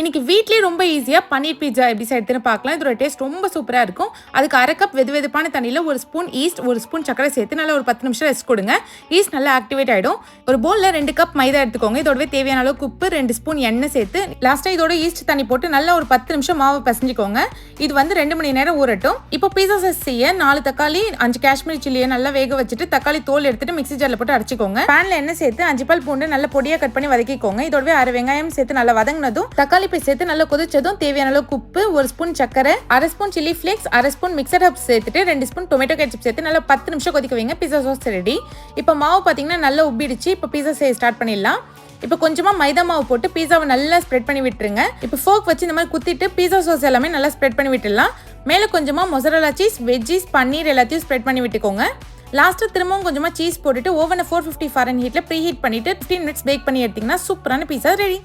இன்னைக்கு வீட்லயே ரொம்ப ஈஸியா பன்னீர் பீட்சா எப்படி செய்யறதுன்னு பார்க்கலாம். இதோட டேஸ்ட் ரொம்ப சூப்பரா இருக்கும். அதுக்கு 1/2 கப் வெதுவெதுப்பான தண்ணியில 1 ஸ்பூன் ஈஸ்ட், 1 ஸ்பூன் சர்க்கரை சேர்த்து நல்லா ஒரு 10 நிமிஷம் ரெஸ்ட் கொடுங்க. ஈஸ்ட் நல்லா ஆக்டிவேட் ஆயிடும். ஒரு பவுல்ல 2 கப் மைதா எடுத்துக்கோங்க. இதோடவே தேவையான அளவுக்கு உப்பு, 2 ஸ்பூன் எண்ணெய் சேர்த்து லாஸ்டா இதோட ஈஸ்ட் தண்ணி போட்டு நல்லா ஒரு 10 நிமிஷம் மாவு பிசைஞ்சுக்கோங்க. இது வந்து 2 மணி நேரம் ஊறட்டும். இப்போ பீட்சா சாஸ் செய்ய 4 தக்காளி, 5 காஷ்மீரி சில்லியை நல்லா வேக வச்சுட்டு தக்காளி தோல் எடுத்துட்டு மிக்ஸி ஜார்ல போட்டு அரைச்சிக்கோங்க. பேன்ல எண்ணெய் சேர்த்து 5 பல் பூண்டு நல்லா பொடியா கட் பண்ணி வதக்கிக்கோங்க. இதோடவே 1/2 வெங்காயம் சேர்த்து நல்லா வதங்கினதும் தக்காளி பேஸ்ட் சேர்த்து நல்லா கொதிச்சதும் தேவையான அளவுக்கு உப்பு, 1 ஸ்பூன் சக்கரை, 1/2 spoon chilli flakes, 1/2 spoon mixed herbs சேர்த்துட்டு 2 ஸ்பூன் டொமேட்டோ கெட்சப் சேர்த்து நல்லா 10 நிமிஷம் கொதிக்க வைங்க. Pizza sauce ready. இப்போ மாவு பார்த்தீங்கன்னா நல்லா உப்பிடுச்சு. இப்போ பீட்சா செய்ய ஸ்டார்ட் பண்ணிடலாம். இப்போ கொஞ்சமா மைதா மாவு போட்டு பீட்சாவை நல்லா ஸ்ப்ரெட் பண்ணி விட்டுருங்க. இப்போ ஃபோர்க் வச்சு இந்த மாதிரி குத்திட்டு பீட்சா சாஸ் எல்லாமே நல்லா ஸ்ப்ரெட் பண்ணி விட்டுடலாம். மேலே கொஞ்சமா மொசரல்லா சீஸ், வெஜ்ஜீஸ், பன்னீர் எல்லாத்தையும் ஸ்ப்ரெட் பண்ணி விட்டுக்கோங்க. லாஸ்ட்டு திரும்பவும் கொஞ்சமா சீஸ் போட்டுட்டு ஓவனை 450 ஃபாரன்ஹீட்ல ப்ரீ ஹீட் பண்ணிட்டு 15 மினிட்ஸ் பேக் பண்ணி எடுத்தீங்கன்னா சூப்பரான பீட்சா ரெடி.